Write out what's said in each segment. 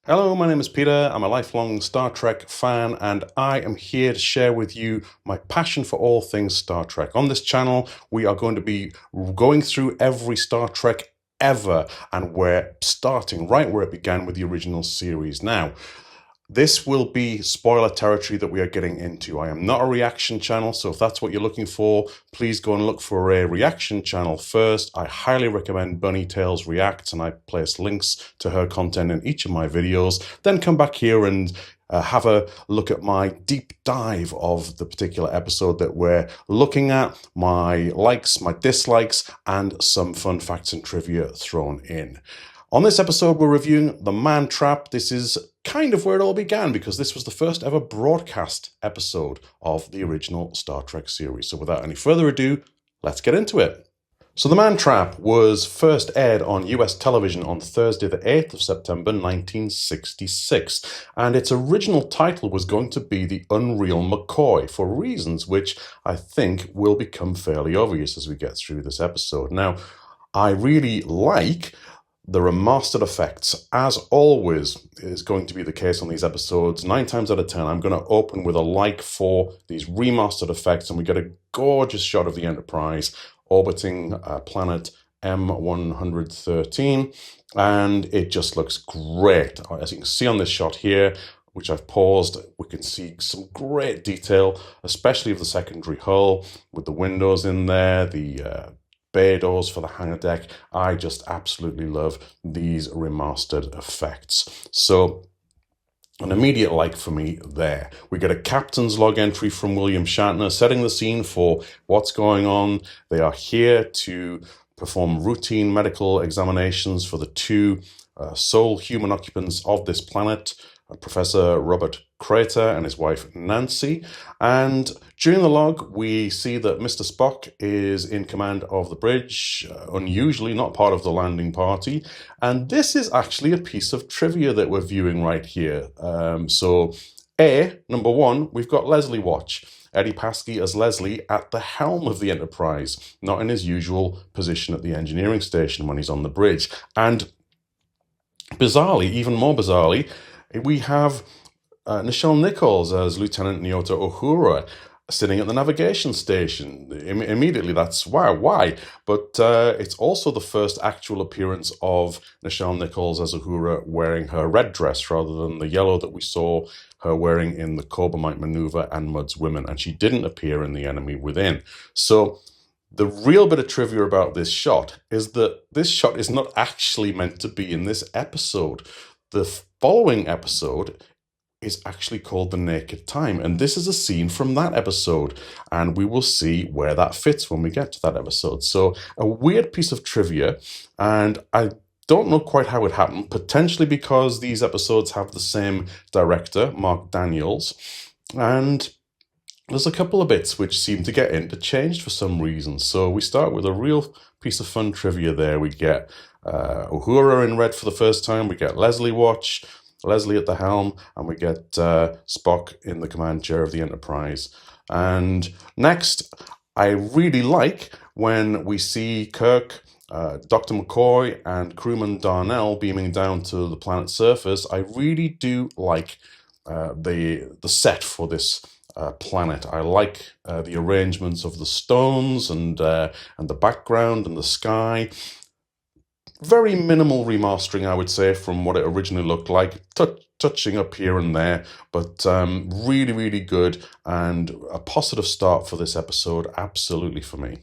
Hello, my name is Peter. I'm a lifelong Star Trek fan, and I am here to share with you my passion for all things Star Trek. On this channel, we are going to be going through every Star Trek ever, and we're starting right where it began with the original series. Now, this will be spoiler territory that we are getting into. I am not a reaction channel, so if that's what you're looking for, please go and look for a reaction channel first. I highly recommend bunnytailsREACTS, and I place links to her content in each of my videos. Then come back here and have a look at my deep dive of the particular episode that we're looking at, my likes, my dislikes, and some fun facts and trivia thrown in. On this episode, we're reviewing The Man Trap. This is kind of where it all began because this was the first ever broadcast episode of the original Star Trek series. So without any further ado, let's get into it. So The Man Trap was first aired on US television on Thursday the 8th of September 1966, and its original title was going to be The Unreal McCoy for reasons which I think will become fairly obvious as we get through this episode. Now, I really like the remastered effects. As always is going to be the case on these episodes, 9 times out of 10, I'm going to open with a like for these remastered effects, and we get a gorgeous shot of the Enterprise orbiting planet M113, and it just looks great. As you can see on this shot here, which I've paused, we can see some great detail, especially of the secondary hull with the windows in there, the bay doors for the hangar deck. I just absolutely love these remastered effects. So an immediate like for me there. We get a captain's log entry from William Shatner setting the scene for what's going on. They are here to perform routine medical examinations for the two sole human occupants of this planet, Professor Robert Crater and his wife Nancy. And during the log, we see that Mr. Spock is in command of the bridge, unusually not part of the landing party. And this is actually a piece of trivia that we're viewing right here. Number one, we've got Leslie Watch. Eddie Paskey as Leslie at the helm of the Enterprise, not in his usual position at the engineering station when he's on the bridge. And bizarrely, even more bizarrely, we have Nichelle Nichols as Lieutenant Nyota Uhura sitting at the navigation station. Immediately, that's wow, why? But it's also the first actual appearance of Nichelle Nichols as Uhura wearing her red dress rather than the yellow that we saw her wearing in the Corbomite maneuver and Mudd's Women, and she didn't appear in The Enemy Within. So the real bit of trivia about this shot is that this shot is not actually meant to be in this episode. The following episode is actually called The Naked Time, and this is a scene from that episode, and we will see where that fits when we get to that episode. So a weird piece of trivia, and I don't know quite how it happened, potentially because these episodes have the same director, Mark Daniels, and there's a couple of bits which seem to get interchanged for some reason. So we start with a real piece of fun trivia there. We get Uhura in red for the first time, we get Leslie Watch, Leslie at the helm, and we get Spock in the command chair of the Enterprise. And next, I really like when we see Kirk, Dr. McCoy, and crewman Darnell beaming down to the planet's surface. I really do like the set for this planet. I like the arrangements of the stones and the background and the sky. Very minimal remastering, I would say, from what it originally looked like. Touching up here and there, but really, really good, and a positive start for this episode, absolutely for me.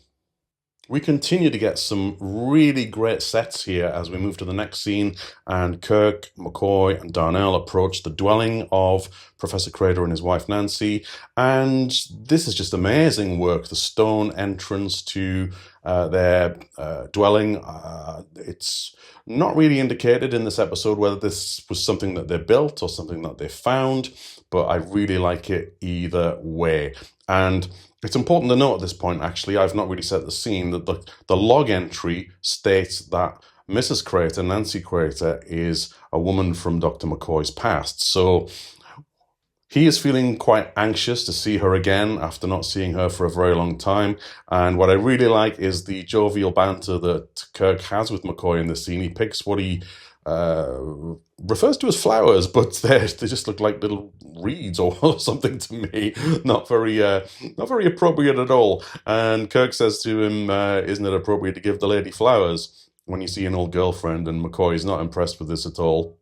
We continue to get some really great sets here as we move to the next scene, and Kirk, McCoy, and Darnell approach the dwelling of Professor Crater and his wife Nancy, and this is just amazing work. The stone entrance to their dwelling, it's not really indicated in this episode whether this was something that they built or something that they found, but I really like it either way. And it's important to note at this point, actually, I've not really set the scene, that the log entry states that Mrs. Crater, Nancy Crater, is a woman from Dr. McCoy's past. So he is feeling quite anxious to see her again after not seeing her for a very long time. And what I really like is the jovial banter that Kirk has with McCoy in the scene. He picks what he refers to as flowers, but they just look like little reeds or something to me. Not very appropriate at all. And Kirk says to him, "Isn't it appropriate to give the lady flowers when you see an old girlfriend?" And McCoy is not impressed with this at all.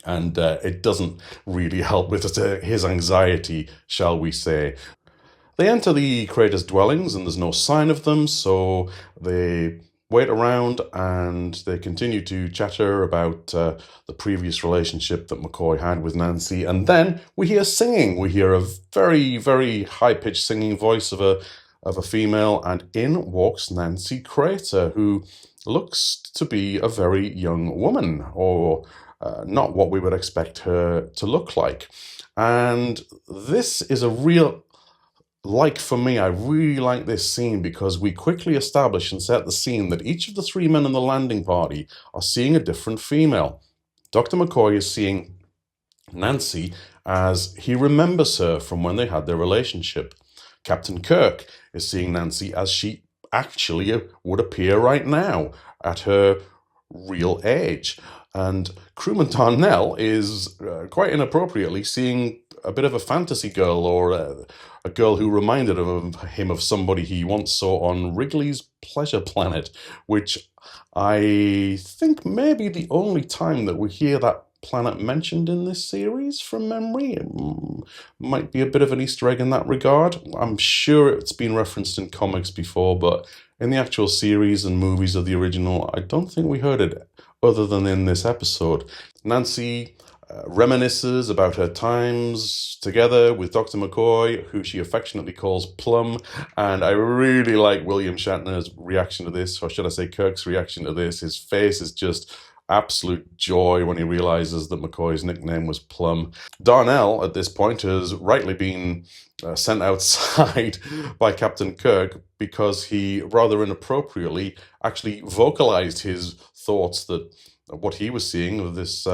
And it doesn't really help with his anxiety, shall we say. They enter the creators' dwellings and there's no sign of them, so they wait around and they continue to chatter about the previous relationship that McCoy had with Nancy. And then we hear singing. We hear a very, very high-pitched singing voice of a female, and in walks Nancy Crater, who looks to be a very young woman, or not what we would expect her to look like. And this is a real... for me, I really like this scene because we quickly establish and set the scene that each of the three men in the landing party are seeing a different female. Dr. McCoy is seeing Nancy as he remembers her from when they had their relationship. Captain Kirk is seeing Nancy as she actually would appear right now, at her real age. And crewman Darnell is quite inappropriately seeing a bit of a fantasy girl, or a girl who reminded him of somebody he once saw on Wrigley's Pleasure Planet, which I think may be the only time that we hear that planet mentioned in this series from memory. It might be a bit of an Easter egg in that regard. I'm sure it's been referenced in comics before, but in the actual series and movies of the original, I don't think we heard it other than in this episode. Nancy reminisces about her times together with Dr. McCoy, who she affectionately calls Plum, and I really like William Shatner's reaction to this, or should I say Kirk's reaction to this. His face is just absolute joy when he realizes that McCoy's nickname was Plum. Darnell, at this point, has rightly been sent outside by Captain Kirk because he rather inappropriately actually vocalized his thoughts that what he was seeing with this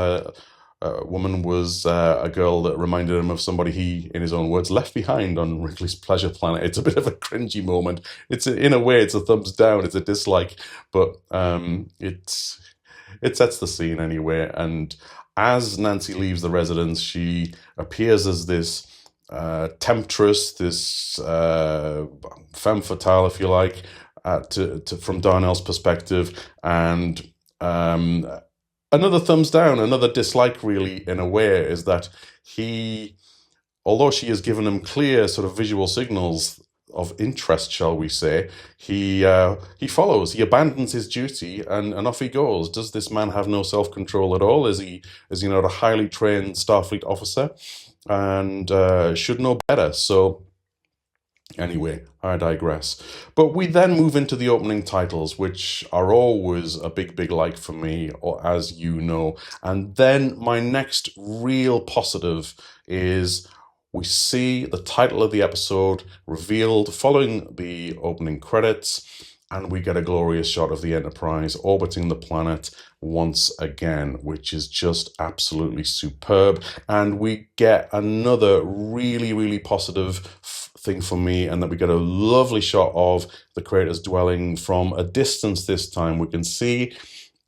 woman was a girl that reminded him of somebody he, in his own words, left behind on Wrigley's Pleasure Planet. It's a bit of a cringy moment. In a way, it's a thumbs down, it's a dislike, but it sets the scene anyway. And as Nancy leaves the residence, she appears as this temptress, this femme fatale, if you like, from Darnell's perspective. And another thumbs down, another dislike, really, in a way, is that although she has given him clear sort of visual signals of interest, shall we say, he follows, he abandons his duty, and off he goes. Does this man have no self-control at all? Is he not a highly trained Starfleet officer, and should know better? So anyway, I digress. But we then move into the opening titles, which are always a big like for me, or as you know. And then my next real positive is we see the title of the episode revealed following the opening credits, and we get a glorious shot of the Enterprise orbiting the planet once again, which is just absolutely superb. And we get another really positive thing for me, and that we get a lovely shot of the creators' dwelling from a distance this time. We can see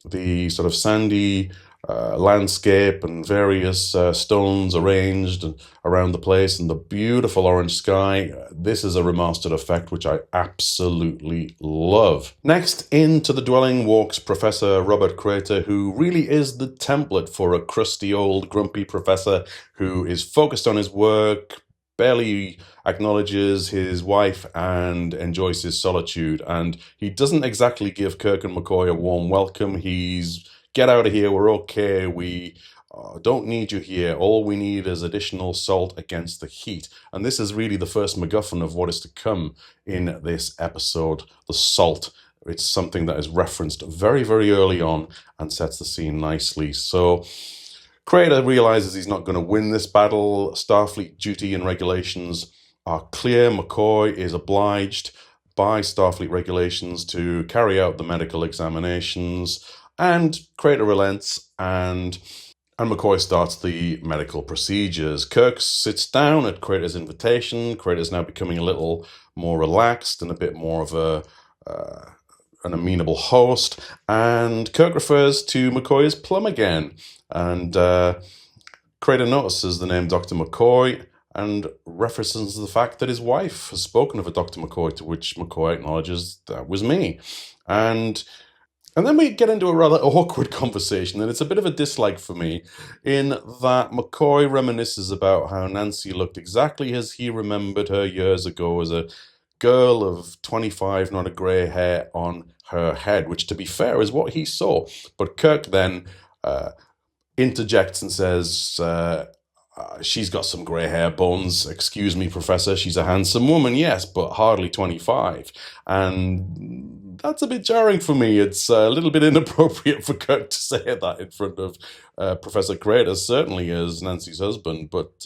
the sort of sandy landscape and various stones arranged around the place, and the beautiful orange sky. This is a remastered effect, which I absolutely love. Next, into the dwelling walks Professor Robert Crater, who really is the template for a crusty old grumpy professor who is focused on his work, barely acknowledges his wife, and enjoys his solitude. And he doesn't exactly give Kirk and McCoy a warm welcome. He's, "Get out of here, we're okay, we don't need you here, all we need is additional salt against the heat." And this is really the first MacGuffin of what is to come in this episode, the salt. It's something that is referenced very early on and sets the scene nicely. So Crater realizes he's not going to win this battle. Starfleet duty and regulations are clear. McCoy is obliged by Starfleet regulations to carry out the medical examinations, and Crater relents, and McCoy starts the medical procedures. Kirk sits down at Crater's invitation. Crater's now becoming a little more relaxed and a bit more of an amenable host, and Kirk refers to McCoy as Plum again, and Crater notices the name Dr. McCoy and references the fact that his wife has spoken of a Dr. McCoy, to which McCoy acknowledges that was me. And then we get into a rather awkward conversation, and it's a bit of a dislike for me, in that McCoy reminisces about how Nancy looked exactly as he remembered her years ago, as a girl of 25, not a grey hair on her head, which, to be fair, is what he saw. But Kirk then interjects and says, she's got some grey hair, Bones. Excuse me, Professor, she's a handsome woman, yes, but hardly 25. And that's a bit jarring for me. It's a little bit inappropriate for Kirk to say that in front of Professor Crater, certainly as Nancy's husband, but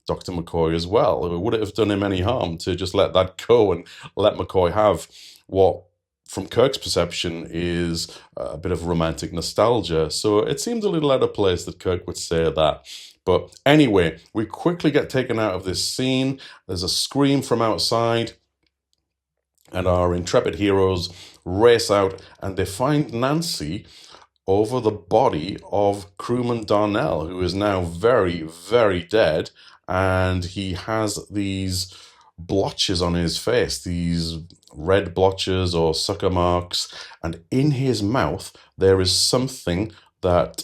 Dr. McCoy as well. Would it have done him any harm to just let that go and let McCoy have what, from Kirk's perception, is a bit of romantic nostalgia? So it seemed a little out of place that Kirk would say that. But anyway, we quickly get taken out of this scene. There's a scream from outside, and our intrepid heroes race out, and they find Nancy over the body of crewman Darnell, who is now very, very dead, and he has these blotches on his face, these red blotches or sucker marks, and in his mouth there is something that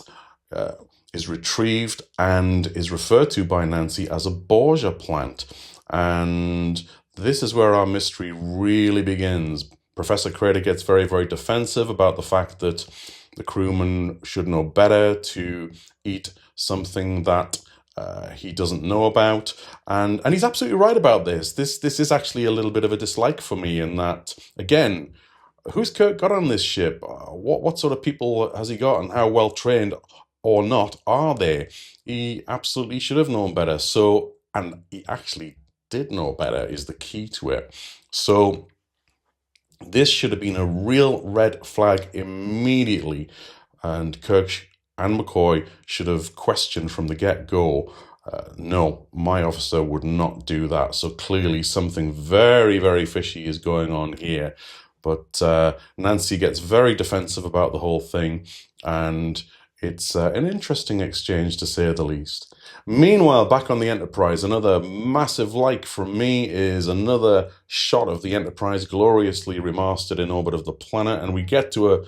is retrieved and is referred to by Nancy as a Borgia plant. And this is where our mystery really begins. Professor Crater gets very, very defensive about the fact that the crewman should know better to eat something that he doesn't know about. And he's absolutely right about this. This is actually a little bit of a dislike for me, in that, again, who's Kirk got on this ship? What sort of people has he got, and how well trained or not are they? He absolutely should have known better. So, and he actually did know better, is the key to it. So this should have been a real red flag immediately, and Kirk and McCoy should have questioned from the get-go. No, my officer would not do that. So clearly something very, very fishy is going on here. But Nancy gets very defensive about the whole thing, and it's an interesting exchange, to say the least. Meanwhile, back on the Enterprise, another massive like from me is another shot of the Enterprise gloriously remastered in orbit of the planet, and we get to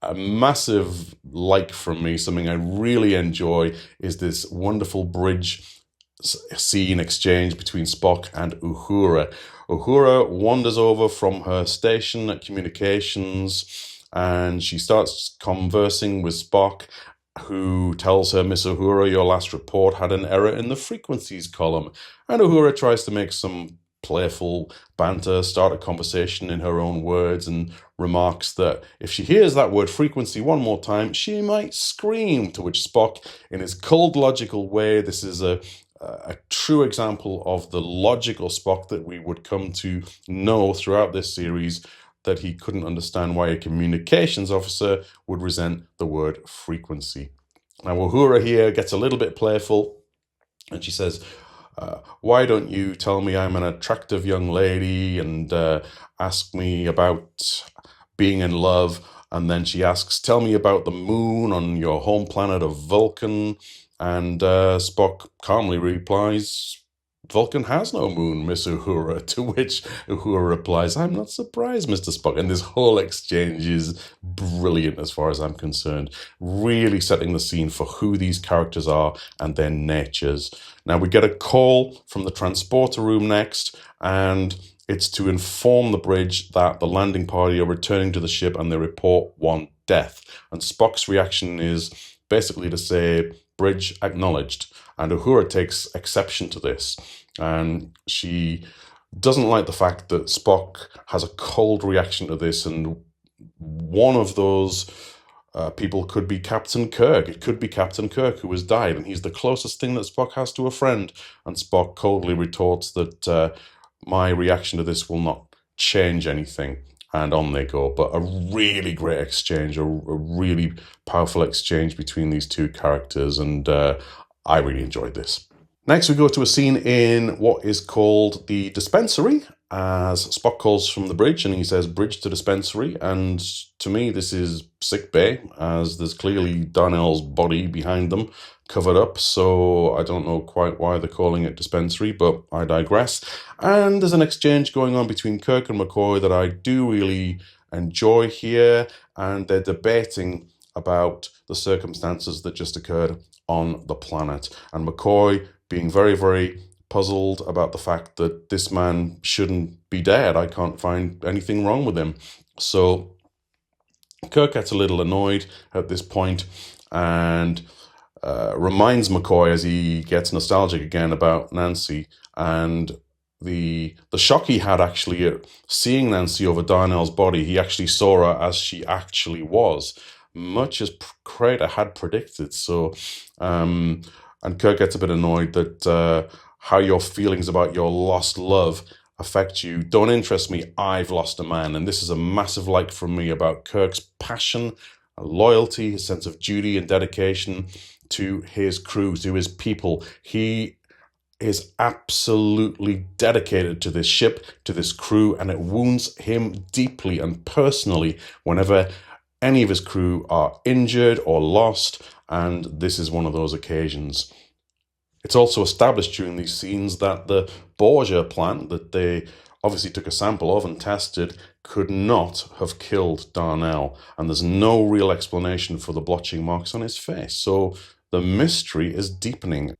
a massive like from me. Something I really enjoy is this wonderful bridge scene exchange between Spock and Uhura. Uhura wanders over from her station at communications, and she starts conversing with Spock, who tells her, Miss Uhura, your last report had an error in the frequencies column. And Uhura tries to make some playful banter, start a conversation in her own words, and remarks that if she hears that word frequency one more time, she might scream, to which Spock, in his cold, logical way, this is a true example of the logical Spock that we would come to know throughout this series, that he couldn't understand why a communications officer would resent the word frequency. Now, Uhura here gets a little bit playful, and she says, why don't you tell me I'm an attractive young lady, and ask me about being in love? And then she asks, tell me about the moon on your home planet of Vulcan. And Spock calmly replies, Vulcan has no moon, Miss Uhura, to which Uhura replies, I'm not surprised, Mr. Spock. And this whole exchange is brilliant as far as I'm concerned, really setting the scene for who these characters are and their natures. Now, we get a call from the transporter room next, and it's to inform the bridge that the landing party are returning to the ship, and they report one death. And Spock's reaction is basically to say, bridge acknowledged. And Uhura takes exception to this, and she doesn't like the fact that Spock has a cold reaction to this, and one of those people could be Captain Kirk. It could be Captain Kirk, who has died, and he's the closest thing that Spock has to a friend. And Spock coldly retorts that my reaction to this will not change anything. And on they go. But a really great exchange, a really powerful exchange between these two characters, and I really enjoyed this. Next, we go to a scene in what is called the dispensary, as Spock calls from the bridge and he says, "Bridge to dispensary." And to me, this is sick bay, as there's clearly Darnell's body behind them, covered up. So I don't know quite why they're calling it dispensary, but I digress. And there's an exchange going on between Kirk and McCoy that I do really enjoy here. And they're debating about the circumstances that just occurred on the planet. And McCoy being very, very puzzled about the fact that this man shouldn't be dead. I can't find anything wrong with him. So Kirk gets a little annoyed at this point and reminds McCoy, as he gets nostalgic again, about Nancy and the shock he had actually at seeing Nancy over Darnell's body. He actually saw her as she actually was, much as Crater had predicted. So, and Kirk gets a bit annoyed that how your feelings about your lost love affect you don't interest me. I've lost a man. And this is a massive like from me about Kirk's passion, loyalty, his sense of duty and dedication to his crew, to his people. He is absolutely dedicated to this ship, to this crew, and it wounds him deeply and personally whenever any of his crew are injured or lost, and this is one of those occasions. It's also established during these scenes that the Borgia plant that they obviously took a sample of and tested could not have killed Darnell, and there's no real explanation for the blotching marks on his face. So the mystery is deepening.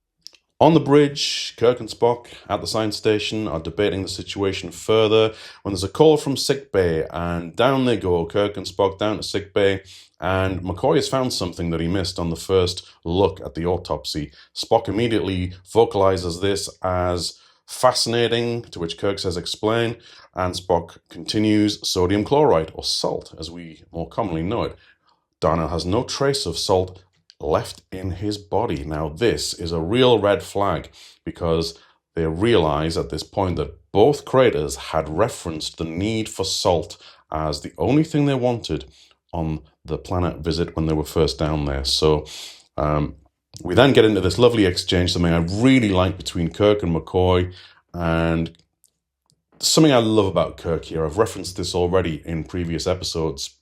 On the bridge, Kirk and Spock at the science station are debating the situation further when there's a call from sickbay, and down they go, Kirk and Spock down to sickbay, and McCoy has found something that he missed on the first look at the autopsy. Spock immediately vocalizes this as fascinating, to which Kirk says explain, and Spock continues sodium chloride, or salt as we more commonly know it. Darnell has no trace of salt left in his body. Now this is a real red flag, because they realize at this point that both Craters had referenced the need for salt as the only thing they wanted on the planet visit when they were first down there. So we then get into this lovely exchange, something I really like between Kirk and McCoy, and something I love about Kirk here. I've referenced this already in previous episodes.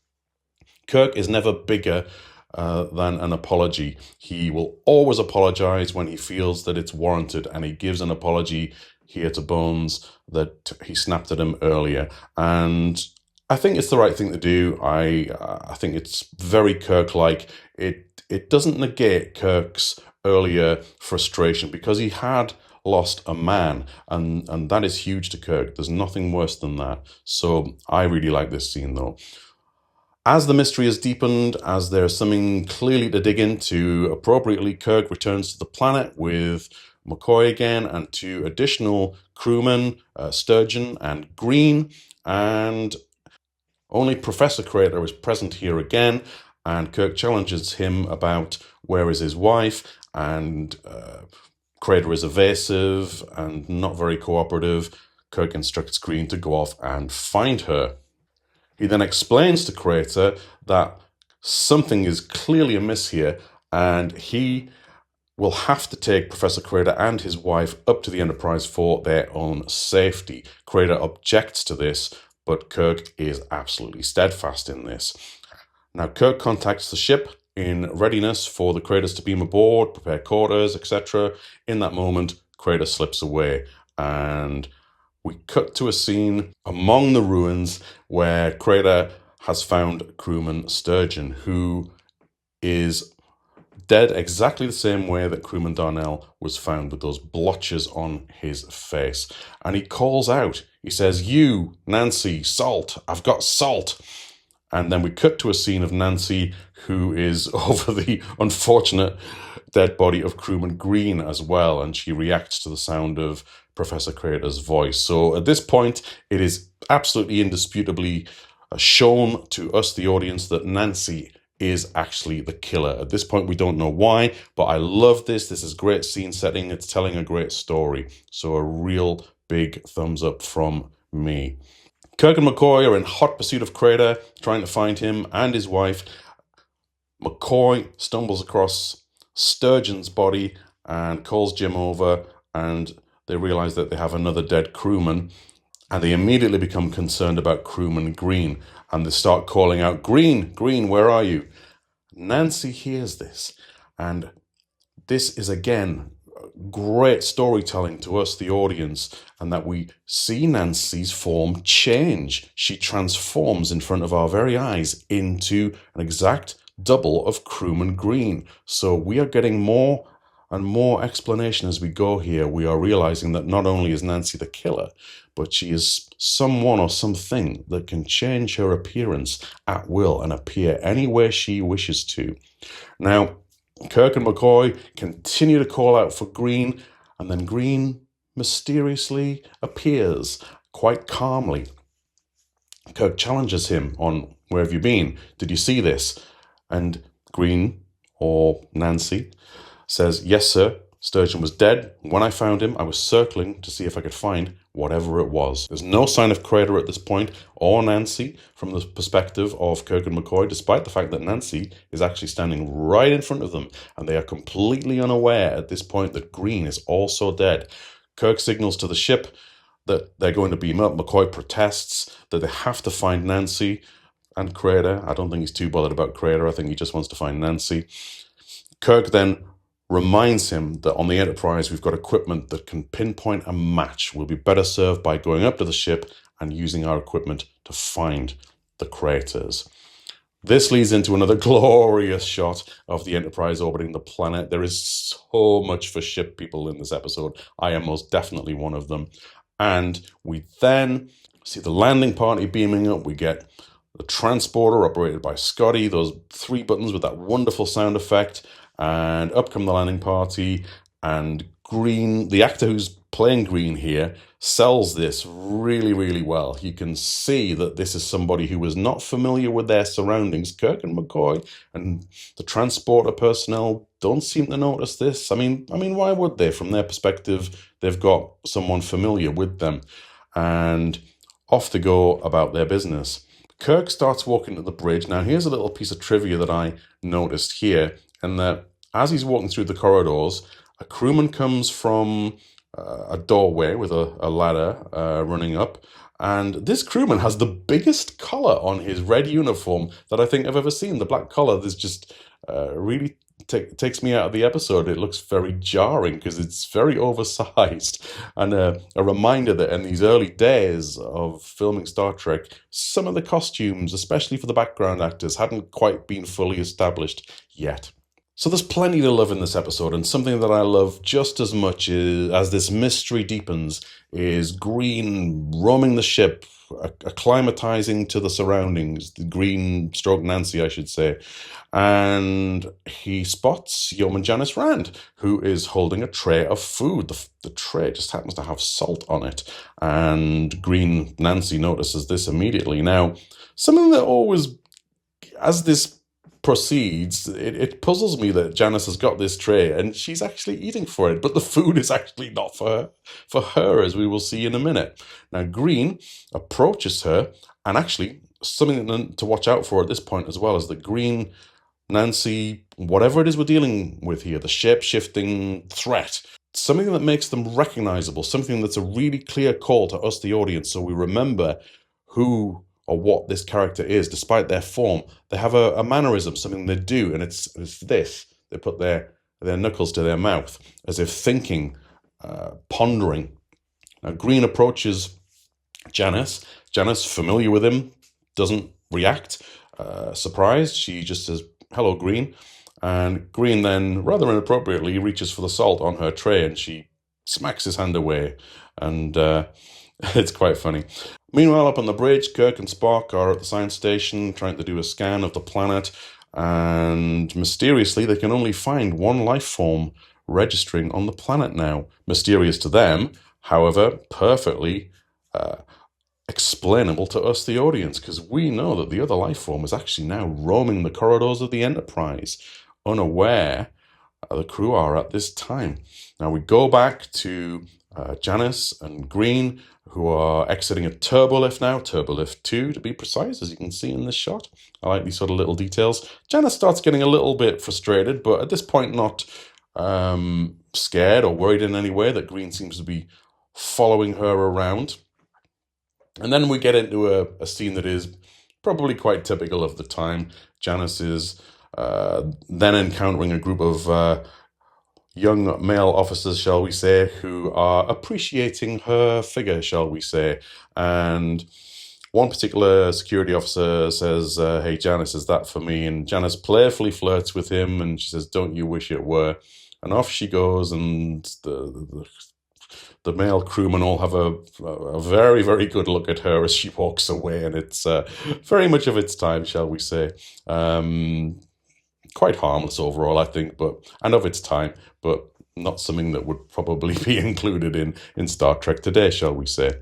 Kirk is never bigger than an apology. He will always apologize when he feels that it's warranted, and he gives an apology here to Bones that he snapped at him earlier. And I think it's the right thing to do. I think it's very Kirk-like. It doesn't negate Kirk's earlier frustration, because he had lost a man, and that is huge to Kirk. There's nothing worse than that. So I really like this scene, though. As the mystery is deepened, as there's something clearly to dig into, appropriately Kirk returns to the planet with McCoy again and two additional crewmen, Sturgeon and Green, and only Professor Crater is present here again, and Kirk challenges him about where is his wife, and Crater is evasive and not very cooperative. Kirk instructs Green to go off and find her. He then explains to Crater that something is clearly amiss here, and he will have to take Professor Crater and his wife up to the Enterprise for their own safety. Crater objects to this, but Kirk is absolutely steadfast in this. Now, Kirk contacts the ship in readiness for the Craters to beam aboard, prepare quarters, etc. In that moment, Crater slips away, and we cut to a scene among the ruins where Crater has found crewman Sturgeon, who is dead exactly the same way that crewman Darnell was found, with those blotches on his face. And he calls out, he says, "You, Nancy, salt, I've got salt." And then we cut to a scene of Nancy, who is over the unfortunate dead body of crewman Green as well, and she reacts to the sound of Professor Crater's voice. So at this point, it is absolutely indisputably shown to us, the audience, that Nancy is actually the killer. At this point, we don't know why, but I love this. This is great scene setting. It's telling a great story. So a real big thumbs up from me. Kirk and McCoy are in hot pursuit of Crater, trying to find him and his wife. McCoy stumbles across Sturgeon's body and calls Jim over, and they realize that they have another dead crewman. And they immediately become concerned about crewman Green, and they start calling out, "Green, Green, where are you?" Nancy hears this, and this is again great storytelling to us, the audience, and that we see Nancy's form change. She transforms in front of our very eyes into an exact double of crewman Green. So we are getting more and more explanation as we go here. We are realizing that not only is Nancy the killer, but she is someone or something that can change her appearance at will and appear any way she wishes to. Now, Kirk and McCoy continue to call out for Green, and then Green mysteriously appears quite calmly. Kirk challenges him on, "Where have you been? Did you see this?" And Green, or Nancy, says, "Yes, sir. Sturgeon was dead. When I found him, I was circling to see if I could find whatever it was." There's no sign of Crater at this point, or Nancy, from the perspective of Kirk and McCoy, despite the fact that Nancy is actually standing right in front of them, and they are completely unaware at this point that Green is also dead. Kirk signals to the ship that they're going to beam up. McCoy protests that they have to find Nancy and Crater. I don't think he's too bothered about Crater. I think he just wants to find Nancy. Kirk then reminds him that on the Enterprise we've got equipment that can pinpoint a match. We'll be better served by going up to the ship and using our equipment to find the craters. This leads into another glorious shot of the Enterprise orbiting the planet. There is so much for ship people in this episode. I am most definitely one of them. And we then see the landing party beaming up. We get the transporter operated by Scotty, those 3 buttons with that wonderful sound effect. And up come the landing party, and Green, the actor who's playing Green here, sells this really, really well. You can see that this is somebody who was not familiar with their surroundings. Kirk and McCoy and the transporter personnel don't seem to notice this. I mean, why would they? From their perspective, they've got someone familiar with them, and off they go about their business. Kirk starts walking to the bridge. Now, here's a little piece of trivia that I noticed here, and that as he's walking through the corridors, a crewman comes from a doorway with a ladder running up, and this crewman has the biggest collar on his red uniform that I think I've ever seen. The black collar, this just really takes me out of the episode. It looks very jarring because it's very oversized, and a reminder that in these early days of filming Star Trek, some of the costumes, especially for the background actors, hadn't quite been fully established yet. So there's plenty to love in this episode, and something that I love just as much as this mystery deepens is Green roaming the ship, acclimatizing to the surroundings, the Green stroke Nancy, I should say, and he spots Yeoman Janice Rand, who is holding a tray of food. The tray just happens to have salt on it, and Green Nancy notices this immediately. Now, something that always, as this proceeds, it puzzles me that Janice has got this tray and she's actually eating for it, but the food is actually not for her, as we will see in a minute. Now, Green approaches her, and actually something to watch out for at this point as well is that Green, Nancy, whatever it is we're dealing with here, the shape-shifting threat, something that makes them recognizable, something that's a really clear call to us, the audience, so we remember who or what this character is, despite their form. They have a mannerism, something they do, and it's this. They put their knuckles to their mouth, as if thinking, pondering. Now, Green approaches Janice. Janice, familiar with him, doesn't react. Surprised, she just says, "Hello, Green." And Green then, rather inappropriately, reaches for the salt on her tray, and she smacks his hand away. And it's quite funny. Meanwhile, up on the bridge, Kirk and Spock are at the science station trying to do a scan of the planet, and mysteriously they can only find one life form registering on the planet now. Mysterious to them, however, perfectly explainable to us, the audience, because we know that the other life form is actually now roaming the corridors of the Enterprise, unaware the crew are at this time. Now we go back to Janice and Green, who are exiting a turbolift now, turbolift 2 to be precise, as you can see in this shot. I like these sort of little details. Janice starts getting a little bit frustrated, but at this point not scared or worried in any way that Green seems to be following her around. And then we get into a scene that is probably quite typical of the time. Janice is then encountering a group of young male officers, shall we say, who are appreciating her figure, shall we say. And one particular security officer says, hey, Janice, is that for me? And Janice playfully flirts with him, and she says, don't you wish it were? And off she goes, and the male crewmen all have a very, very good look at her as she walks away, and it's very much of its time, shall we say. Quite harmless overall, I think, and of its time, but not something that would probably be included in Star Trek today, shall we say.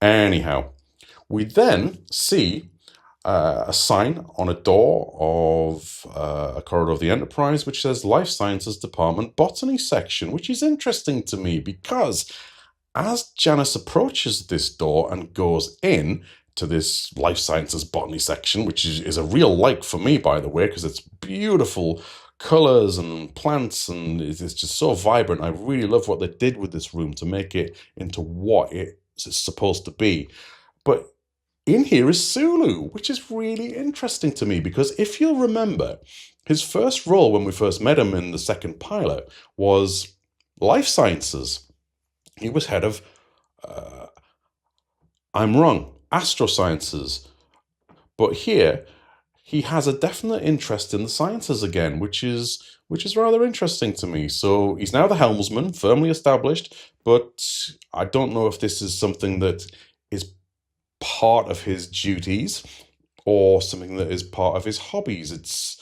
Anyhow, we then see a sign on a door of a corridor of the Enterprise which says Life Sciences Department Botany Section, which is interesting to me because as Janice approaches this door and goes in to this Life Sciences Botany section, which is a real like for me, by the way, because it's beautiful colours and plants, and it's just so vibrant. I really love what they did with this room to make it into what it's supposed to be. But in here is Sulu, which is really interesting to me, because if you'll remember, his first role when we first met him in the second pilot was Life Sciences. He was head of, I'm wrong, Astrosciences. But here, he has a definite interest in the sciences again, which is rather interesting to me. So he's now the helmsman, firmly established, but I don't know if this is something that is part of his duties or something that is part of his hobbies.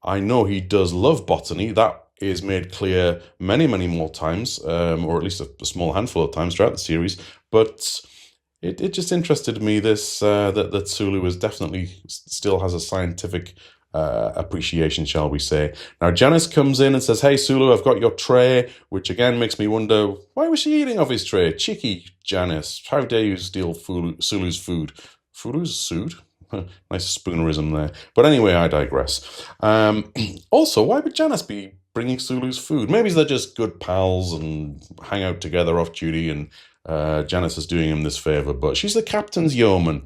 I know he does love botany. That is made clear many, many more times, or at least a small handful of times throughout the series. But it just interested me that Sulu is definitely still has a scientific appreciation, shall we say. Now Janice comes in and says, hey Sulu, I've got your tray, which again makes me wonder, why was she eating off his tray? Cheeky Janice, how dare you steal Sulu's food? Sulu's food? Nice spoonerism there. But anyway, I digress. Also, why would Janice be bringing Sulu's food? Maybe they're just good pals and hang out together off duty, and Janice is doing him this favour. But she's the captain's yeoman.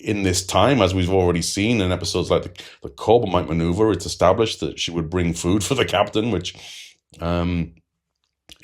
In this time, as we've already seen in episodes like the Corbomite Maneuver, it's established that she would bring food for the captain, which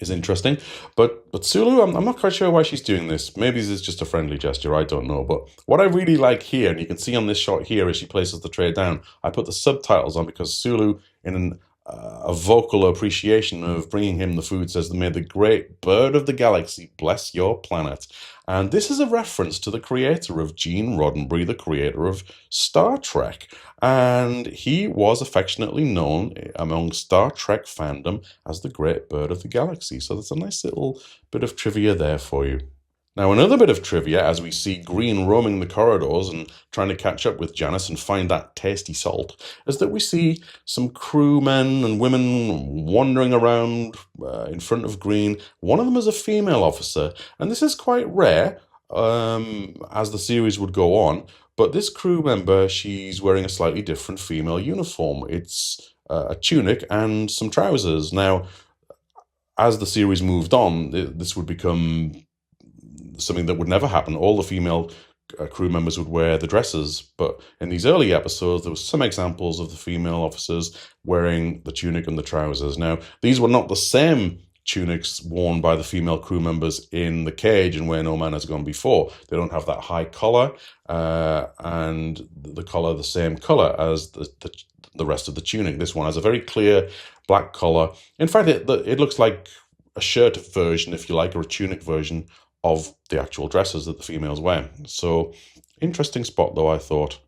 is interesting. But Sulu, I'm not quite sure why she's doing this. Maybe this is just a friendly gesture, I don't know. But what I really like here, and you can see on this shot here as she places the tray down, I put the subtitles on because Sulu, in a vocal appreciation of bringing him the food, says, may the great bird of the galaxy bless your planet. And this is a reference to the creator of Gene Roddenberry, the creator of Star Trek. And he was affectionately known among Star Trek fandom as the great bird of the galaxy. So there's a nice little bit of trivia there for you. Now, another bit of trivia, as we see Green roaming the corridors and trying to catch up with Janice and find that tasty salt, is that we see some crewmen and women wandering around in front of Green. One of them is a female officer, and this is quite rare as the series would go on. But this crew member, she's wearing a slightly different female uniform. It's a tunic and some trousers. Now, as the series moved on, this would become something that would never happen. All the female crew members would wear the dresses, but in these early episodes there was some examples of the female officers wearing the tunic and the trousers. Now, these were not the same tunics worn by the female crew members in The Cage and Where No Man Has Gone Before. They don't have that high collar, and the collar the same color as the rest of the tunic. This one has a very clear black collar. In fact, it looks like a shirt version, if you like, or a tunic version of the actual dresses that the females wear. So, interesting spot though, I thought.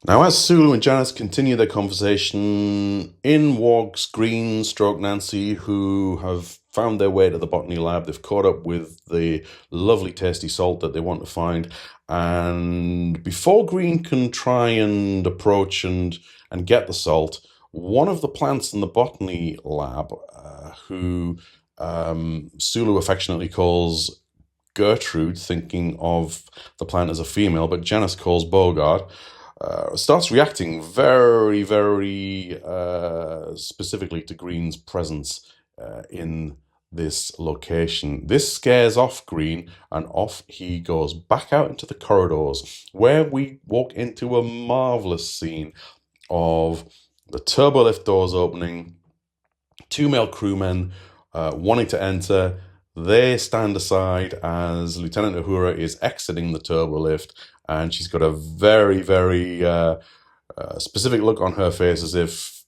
Now, as Sulu and Janice continue their conversation, in walks Green stroke Nancy, who have found their way to the botany lab. They've caught up with the lovely tasty salt that they want to find. And before Green can try and approach and get the salt, one of the plants in the botany lab, who Sulu affectionately calls Gertrude, thinking of the plant as a female, but Janice calls Bogart, starts reacting very, very specifically to Green's presence in this location. This scares off Green, and off he goes back out into the corridors, where we walk into a marvelous scene of the turbolift doors opening, two male crewmen wanting to enter. They stand aside as Lieutenant Uhura is exiting the turbolift, and she's got a very, very specific look on her face, as if,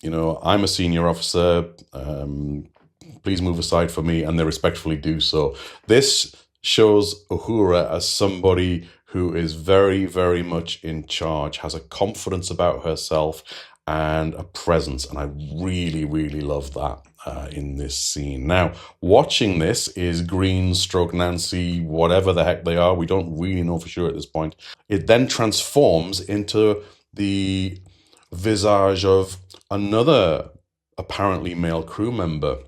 you know, I'm a senior officer, please move aside for me, and they respectfully do so. This shows Uhura as somebody who is very, very much in charge, has a confidence about herself and a presence, and I really, really love that in this scene. Now, watching this is Green stroke Nancy, whatever the heck they are, we don't really know for sure at this point. It then transforms into the visage of another apparently male crew member,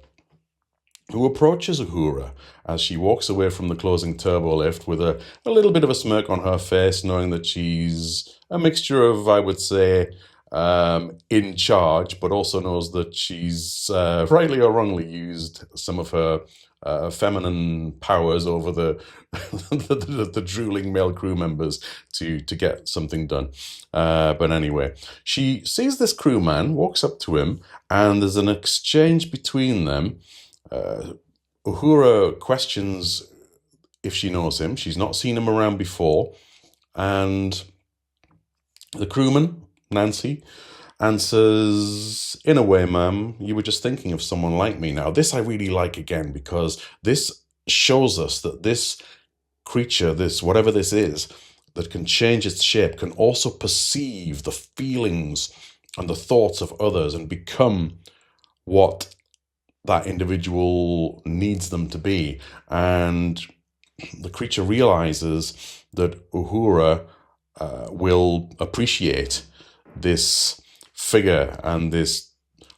who approaches Uhura as she walks away from the closing turbo lift with a little bit of a smirk on her face, knowing that she's a mixture of, I would say, in charge, but also knows that she's rightly or wrongly used some of her feminine powers over the drooling male crew members to get something done. But anyway, she sees this crewman, walks up to him, and there's an exchange between them. Uhura questions if she knows him. She's not seen him around before. And the crewman, Nancy, answers, "In a way, ma'am, you were just thinking of someone like me." Now, this I really like again, because this shows us that this creature, this whatever this is, that can change its shape, can also perceive the feelings and the thoughts of others and become what that individual needs them to be. And the creature realizes that Uhura will appreciate this figure and this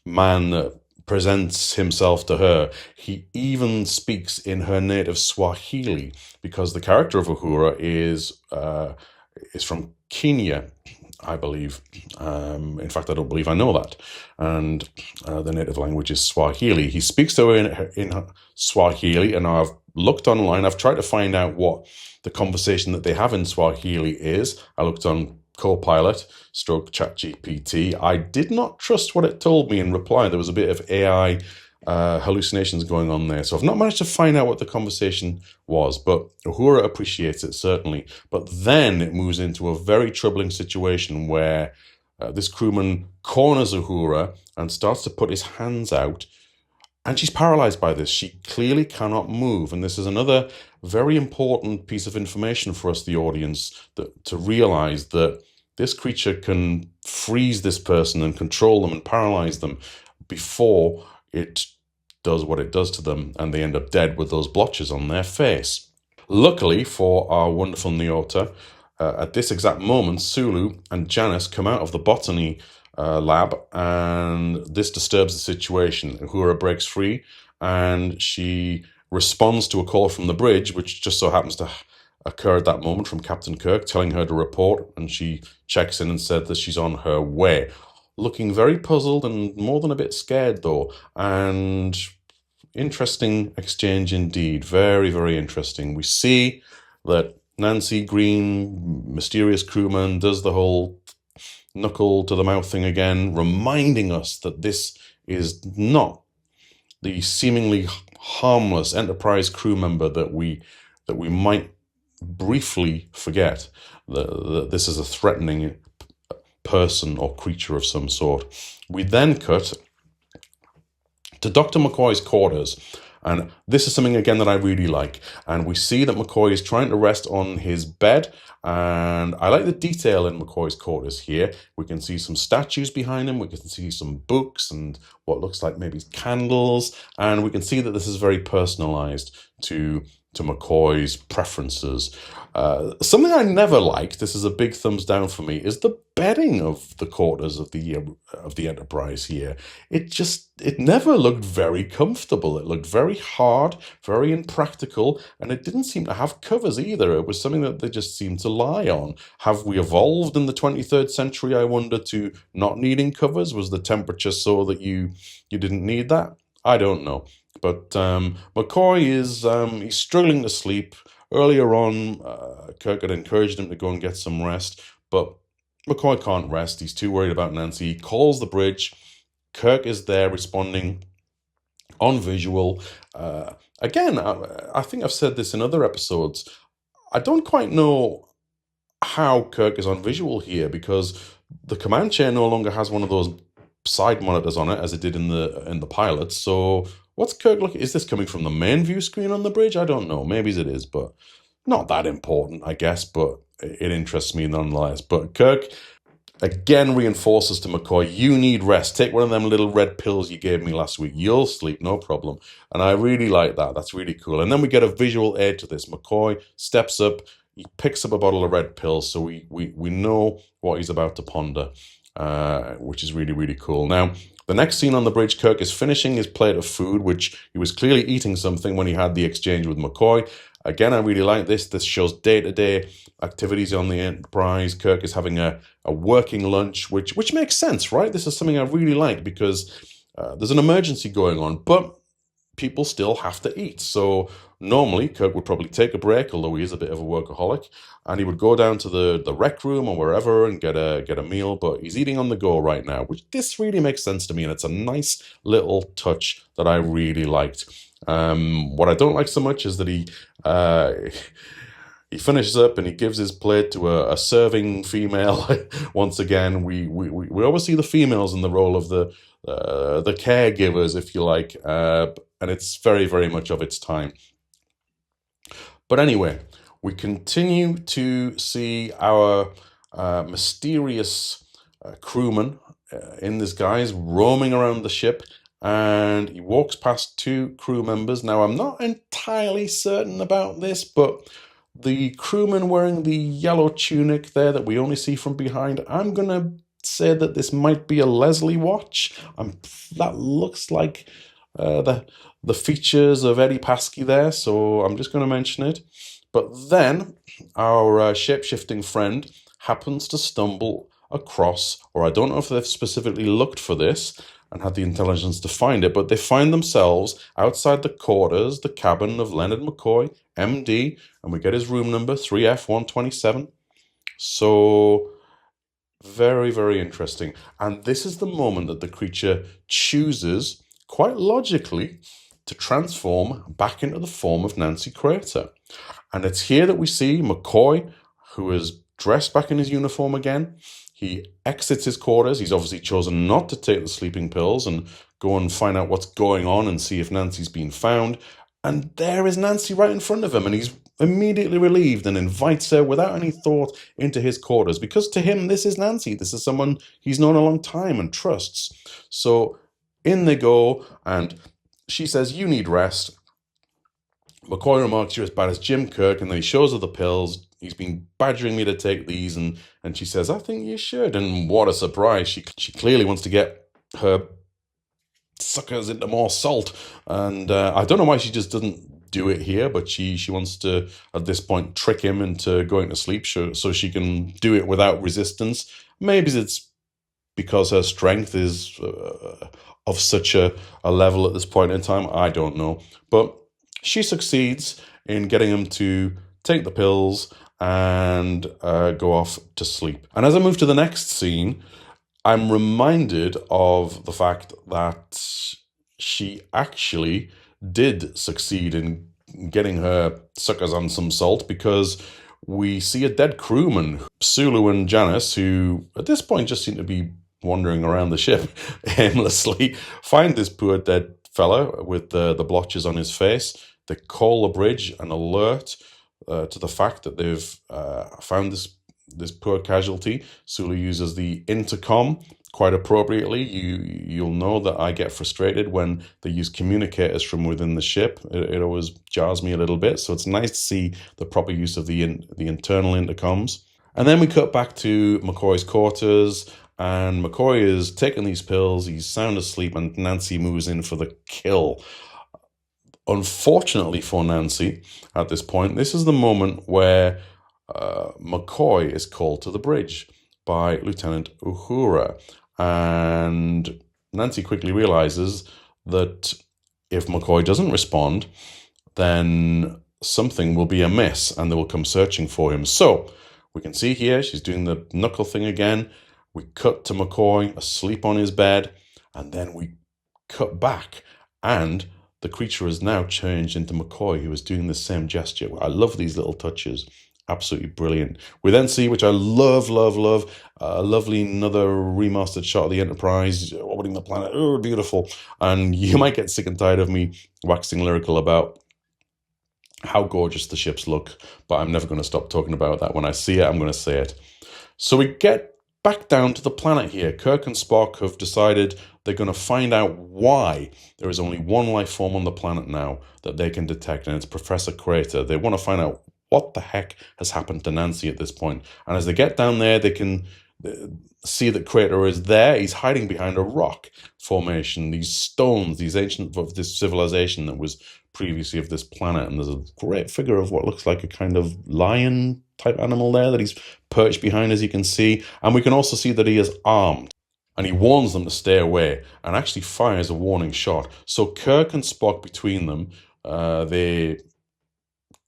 man that presents himself to her. He even speaks in her native Swahili, because the character of Uhura is from Kenya, I believe. In fact, I don't believe I know that. And the native language is Swahili. He speaks to her in Swahili, and I've looked online. I've tried to find out what the conversation that they have in Swahili is. I looked on Copilot, stroke ChatGPT. I did not trust what it told me in reply. There was a bit of AI hallucinations going on there. So I've not managed to find out what the conversation was, but Uhura appreciates it, certainly. But then it moves into a very troubling situation where this crewman corners Uhura and starts to put his hands out, and she's paralyzed by this. She clearly cannot move. And this is another very important piece of information for us, the audience, to realize that this creature can freeze this person and control them and paralyze them before it does what it does to them, and they end up dead with those blotches on their face. Luckily for our wonderful Nyota, at this exact moment, Sulu and Janice come out of the botany lab, and this disturbs the situation. Uhura breaks free, and she responds to a call from the bridge, which just so happens to occur at that moment, from Captain Kirk, telling her to report, and she checks in and said that she's on her way. Looking very puzzled and more than a bit scared, though, and interesting exchange indeed. Very, very interesting. We see that Nancy Green, mysterious crewman, does the whole knuckle to the mouth thing again, reminding us that this is not the seemingly harmless Enterprise crew member that we might briefly forget. That this is a threatening person or creature of some sort. We then cut to Dr. McCoy's quarters, and this is something again that I really like. And we see that McCoy is trying to rest on his bed, and I like the detail in McCoy's quarters here. We can see some statues behind him, we can see some books and what looks like maybe candles, and we can see that this is very personalized to McCoy's preferences. Something I never liked, this is a big thumbs down for me, is the bedding of the quarters of the Enterprise here. It never looked very comfortable. It looked very hard, very impractical, and it didn't seem to have covers either. It was something that they just seemed to lie on. Have we evolved in the 23rd century, I wonder, to not needing covers? Was the temperature so that you didn't need that? I don't know. But McCoy is he's struggling to sleep. Earlier on, Kirk had encouraged him to go and get some rest, but McCoy can't rest. He's too worried about Nancy. He calls the bridge. Kirk is there responding on visual. Again, I think I've said this in other episodes. I don't quite know how Kirk is on visual here, because the command chair no longer has one of those side monitors on it as it did in the pilot. So what's Kirk looking? Is this coming from the main view screen on the bridge? I don't know. Maybe it is, but not that important, I guess. But it interests me nonetheless. But Kirk again reinforces to McCoy, you need rest. Take one of them little red pills you gave me last week. You'll sleep, no problem. And I really like that. That's really cool. And then we get a visual aid to this. McCoy steps up. He picks up a bottle of red pills, so we know what he's about to ponder, which is really, really cool. Now, the next scene on the bridge, Kirk is finishing his plate of food, which he was clearly eating something when he had the exchange with McCoy. Again, I really like this. This shows day-to-day activities on the Enterprise. Kirk is having a working lunch, which makes sense, right? This is something I really like, because there's an emergency going on, but people still have to eat. So normally Kirk would probably take a break, although he is a bit of a workaholic, and he would go down to the rec room or wherever and get a meal, but he's eating on the go right now, which this really makes sense to me, and it's a nice little touch that I really liked. What I don't like so much is that he finishes up and he gives his plate to a serving female. Once again, we always see the females in the role of the caregivers, if you like, and it's very, very much of its time. But anyway, we continue to see our mysterious crewman in disguise roaming around the ship, and he walks past two crew members. Now, I'm not entirely certain about this, but the crewman wearing the yellow tunic there that we only see from behind, I'm going to say that this might be a Leslie watch. That looks like the features of Eddie Paskey there, so I'm just going to mention it. But then our shape-shifting friend happens to stumble across, or I don't know if they've specifically looked for this and had the intelligence to find it, but they find themselves outside the quarters, the cabin of Leonard McCoy, MD, and we get his room number, 3F127. So very, very interesting. And this is the moment that the creature chooses, quite logically, to transform back into the form of Nancy Crater. And it's here that we see McCoy, who is dressed back in his uniform again. He exits his quarters. He's obviously chosen not to take the sleeping pills and go and find out what's going on and see if Nancy's been found. And there is Nancy right in front of him, and he's immediately relieved and invites her without any thought into his quarters, because to him, this is Nancy. This is someone he's known a long time and trusts. So in they go, and she says, you need rest. McCoy remarks, you're as bad as Jim Kirk, and then he shows her the pills. He's been badgering me to take these, and she says, I think you should. And what a surprise. She clearly wants to get her suckers into more salt. And I don't know why she just doesn't do it here, but she wants to, at this point, trick him into going to sleep so she can do it without resistance. Maybe it's because her strength is of such a level at this point in time. I don't know. But she succeeds in getting him to take the pills and go off to sleep. And as I move to the next scene, I'm reminded of the fact that she actually did succeed in getting her suckers on some salt, because we see a dead crewman, Sulu and Janice, who at this point just seem to be wandering around the ship aimlessly, find this poor dead fella with the blotches on his face. They call the bridge and alert to the fact that they've found this poor casualty. Sulu uses the intercom quite appropriately. You'll know that I get frustrated when they use communicators from within the ship. It always jars me a little bit. So it's nice to see the proper use of the internal intercoms. And then we cut back to McCoy's quarters, and McCoy is taking these pills. He's sound asleep, and Nancy moves in for the kill. Unfortunately for Nancy, at this point, this is the moment where McCoy is called to the bridge by Lieutenant Uhura. And Nancy quickly realizes that if McCoy doesn't respond, then something will be amiss and they will come searching for him. So we can see here she's doing the knuckle thing again. We cut to McCoy asleep on his bed, and then we cut back, and the creature has now changed into McCoy, who is doing the same gesture. I love these little touches. Absolutely brilliant. We then see, which I love, a lovely another remastered shot of the Enterprise orbiting the planet. Oh, beautiful. And you might get sick and tired of me waxing lyrical about how gorgeous the ships look, but I'm never going to stop talking about that. When I see it, I'm going to say it. So we get back down to the planet here. Kirk and Spock have decided they're going to find out why there is only one life form on the planet now that they can detect, and it's Professor Crater. They want to find out what the heck has happened to Nancy at this point. And as they get down there, they can see that Crater is there. He's hiding behind a rock formation, these stones, these ancient of this civilization that was previously of this planet. And there's a great figure of what looks like a kind of lion type animal there that he's perched behind, as you can see. And we can also see that he is armed. And he warns them to stay away and actually fires a warning shot. So Kirk and Spock, between them, they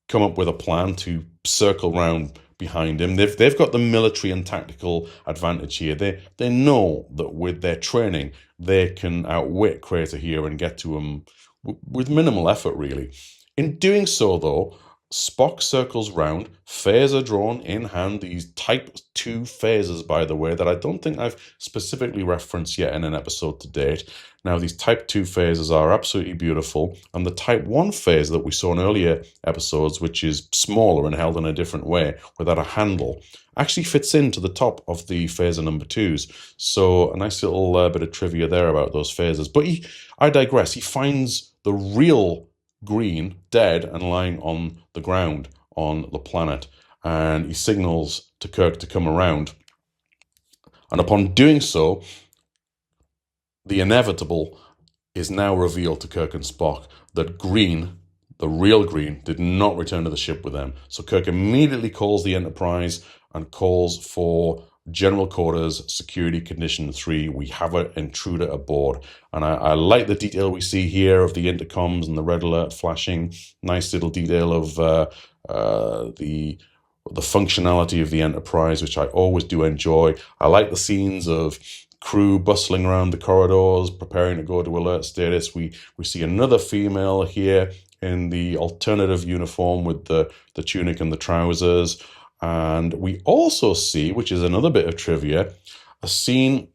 come up with a plan to circle round behind him. They've got the military and tactical advantage here. They know that with their training, they can outwit Crater here and get to him with minimal effort, really. In doing so, though, Spock circles round, phaser drawn in hand, these Type 2 phasers, by the way, that I don't think I've specifically referenced yet in an episode to date. Now, these Type 2 phasers are absolutely beautiful, and the Type 1 phaser that we saw in earlier episodes, which is smaller and held in a different way, without a handle, actually fits into the top of the phaser number 2s. So a nice little bit of trivia there about those phasers. But I digress. He finds the real Green dead and lying on the ground on the planet, and he signals to Kirk to come around. And upon doing so, the inevitable is now revealed to Kirk and Spock, that Green, the real Green, did not return to the ship with them. So Kirk immediately calls the Enterprise and calls for General Quarters, Security Condition 3. We have an intruder aboard. And I like the detail we see here of the intercoms and the red alert flashing. Nice little detail of the functionality of the Enterprise, which I always do enjoy. I like the scenes of crew bustling around the corridors, preparing to go to alert status. We see another female here in the alternative uniform with the tunic and the trousers. And we also see, which is another bit of trivia, a scene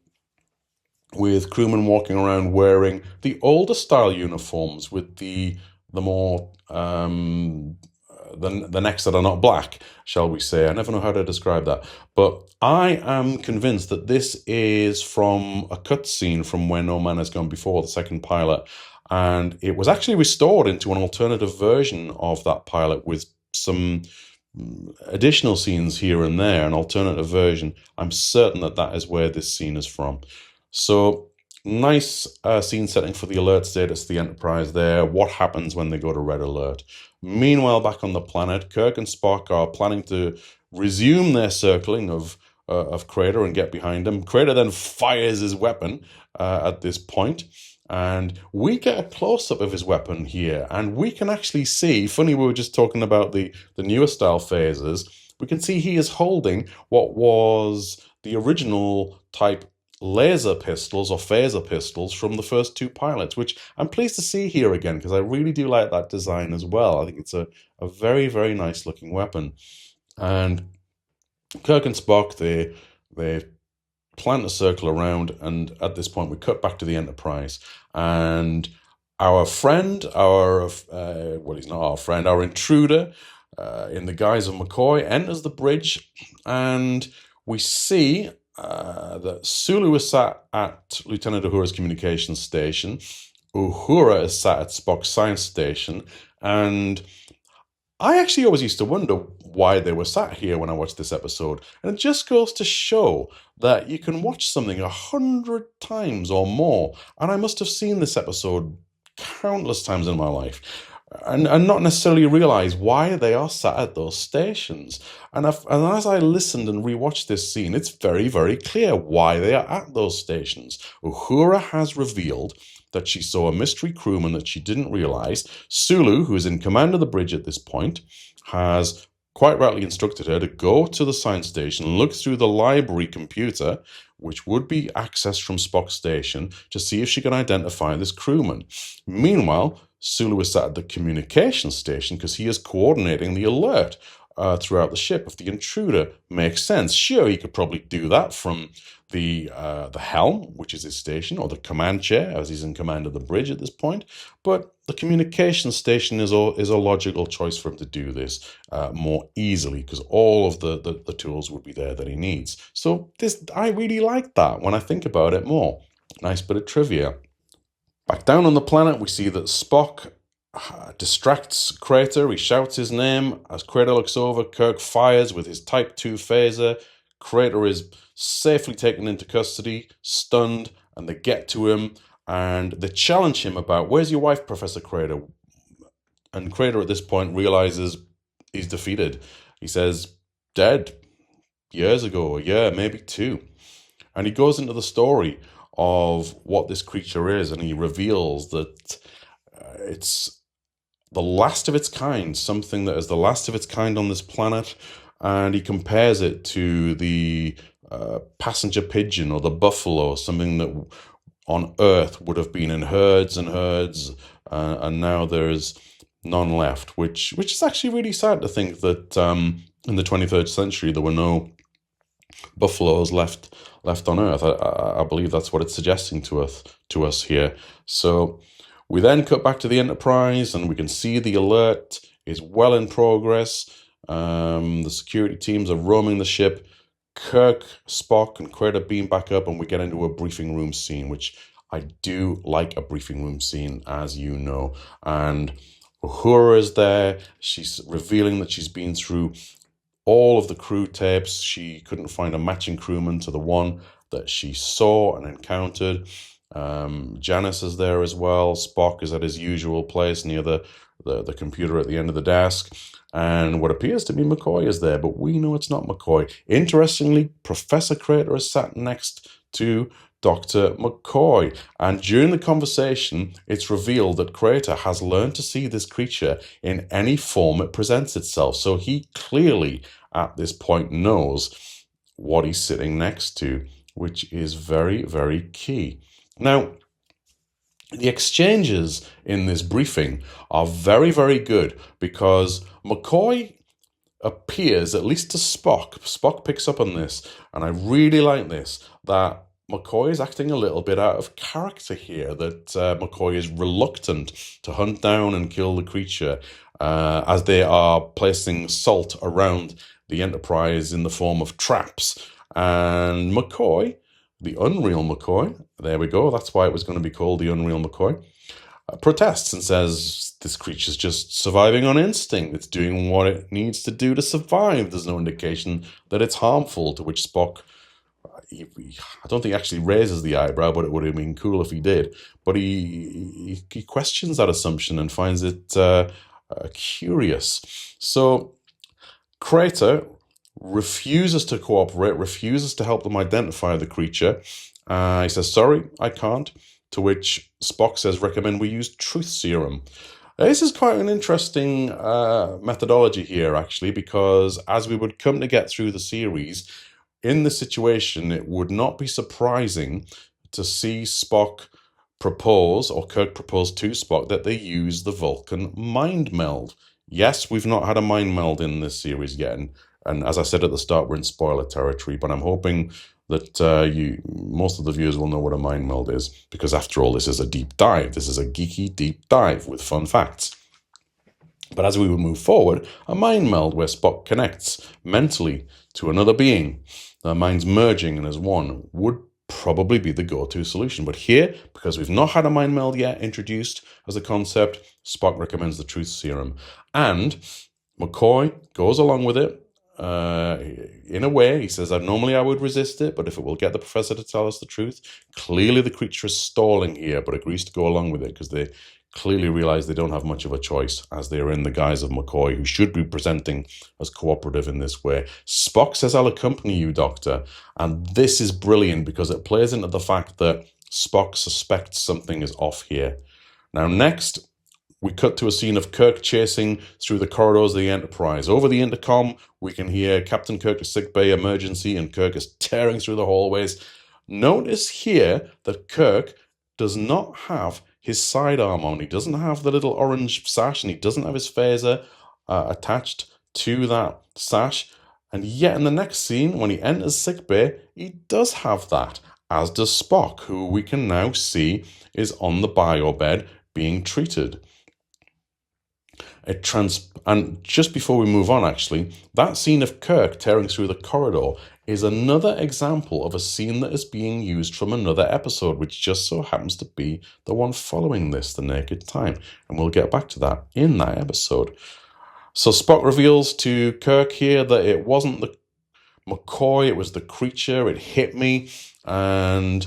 with crewmen walking around wearing the older style uniforms with the more the necks that are not black, shall we say. I never know how to describe that. But I am convinced that this is from a cutscene from Where No Man Has Gone Before, the second pilot. And it was actually restored into an alternative version of that pilot with some additional scenes here and there, an alternative version. I'm certain that that is where this scene is from. So nice scene setting for the alert status, the Enterprise there. What happens when they go to red alert? Meanwhile, back on the planet, Kirk and Spock are planning to resume their circling of Crater and get behind him. Crater then fires his weapon at this point, and we get a close-up of his weapon here, and we can actually see, funny we were just talking about the newer style phasers, we can see he is holding what was the original type laser pistols or phaser pistols from the first two pilots, which I'm pleased to see here again, because I really do like that design as well. I think it's a very, very nice looking weapon. And Kirk and Spock, they plan to circle around, and at this point we cut back to the Enterprise, and our friend, well, he's not our friend, our intruder, in the guise of McCoy, enters the bridge, and we see that Sulu is sat at Lieutenant Uhura's communications station, Uhura is sat at Spock's science station, and I actually always used to wonder why they were sat here when I watched this episode. And it just goes to show that you can watch something 100 times or more. And I must have seen this episode countless times in my life and not necessarily realize why they are sat at those stations. And as I listened and rewatched this scene, it's very, very clear why they are at those stations. Uhura has revealed that she saw a mystery crewman that she didn't realize. Sulu, who is in command of the bridge at this point, has quite rightly instructed her to go to the science station, look through the library computer, which would be accessed from Spock's station, to see if she can identify this crewman. Meanwhile, Sulu is sat at the communication station because he is coordinating the alert throughout the ship. If the intruder makes sense, sure, he could probably do that from the helm, which is his station, or the command chair, as he's in command of the bridge at this point. But the communication station is a logical choice for him to do this more easily, because all of the tools would be there that he needs. So I really like that when I think about it more. Nice bit of trivia. Back down on the planet, we see that Spock distracts Crater. He shouts his name. As Crater looks over, Kirk fires with his Type 2 phaser. Crater is safely taken into custody, stunned, and they get to him, and they challenge him about, where's your wife, Professor Crater? And Crater at this point realizes he's defeated. He says, dead years ago, a year, maybe two. And he goes into the story of what this creature is, and he reveals that it's the last of its kind, something that is the last of its kind on this planet, and he compares it to the passenger pigeon or the buffalo, something that on Earth would have been in herds and herds, and now there's none left, which is actually really sad to think that in the 23rd century there were no buffaloes left on Earth. I believe that's what it's suggesting to us here. So we then cut back to the Enterprise, and we can see the alert is well in progress. The security teams are roaming the ship. Kirk, Spock, and Crater beam back up, and we get into a briefing room scene, which I do like a briefing room scene, as you know. And Uhura is there. She's revealing that she's been through all of the crew tapes. She couldn't find a matching crewman to the one that she saw and encountered. Janice is there as well. Spock is at his usual place near the computer at the end of the desk. And what appears to be McCoy is there, but we know it's not McCoy. Interestingly, Professor Crater is sat next to Dr. McCoy. And during the conversation, it's revealed that Crater has learned to see this creature in any form it presents itself. So he clearly, at this point, knows what he's sitting next to, which is very, very key. Now, the exchanges in this briefing are very, very good, because McCoy appears, at least to Spock. Spock picks up on this, and I really like this, that McCoy is acting a little bit out of character here, that McCoy is reluctant to hunt down and kill the creature as they are placing salt around the Enterprise in the form of traps. And McCoy, the Unreal McCoy, there we go, that's why it was going to be called the Unreal McCoy, protests and says this creature's just surviving on instinct. It's doing what it needs to do to survive. There's no indication that it's harmful, to which Spock, I don't think he actually raises the eyebrow, but it would have been cool if he did. But he questions that assumption and finds it curious. So Crater refuses to cooperate, refuses to help them identify the creature. He says, sorry, I can't. To which Spock says, recommend we use truth serum. This is quite an interesting methodology here, actually, because as we would come to get through the series, in this situation, it would not be surprising to see Spock propose, or Kirk propose to Spock, that they use the Vulcan mind meld. Yes, we've not had a mind meld in this series yet, and as I said at the start, we're in spoiler territory, but I'm hoping that most of the viewers will know what a mind meld is, because after all, this is a deep dive. This is a geeky deep dive with fun facts. But as we would move forward, a mind meld where Spock connects mentally to another being, their minds merging and as one, would probably be the go-to solution. But here, because we've not had a mind meld yet introduced as a concept, Spock recommends the truth serum. And McCoy goes along with it. In a way, he says that normally I would resist it, but if it will get the professor to tell us the truth, clearly the creature is stalling here, but agrees to go along with it because they clearly realize they don't have much of a choice, as they are in the guise of McCoy, who should be presenting as cooperative in this way. Spock says, I'll accompany you, Doctor. And this is brilliant because it plays into the fact that Spock suspects something is off here. Now, next, we cut to a scene of Kirk chasing through the corridors of the Enterprise. Over the intercom, we can hear Captain Kirk to sickbay, emergency, and Kirk is tearing through the hallways. Notice here that Kirk does not have his sidearm on. He doesn't have the little orange sash, and he doesn't have his phaser attached to that sash. And yet in the next scene, when he enters sickbay, he does have that, as does Spock, who we can now see is on the bio bed being treated. And just before we move on, actually, that scene of Kirk tearing through the corridor is another example of a scene that is being used from another episode, which just so happens to be the one following this, The Naked Time. And we'll get back to that in that episode. So Spock reveals to Kirk here that it wasn't the McCoy, it was the creature, it hit me. And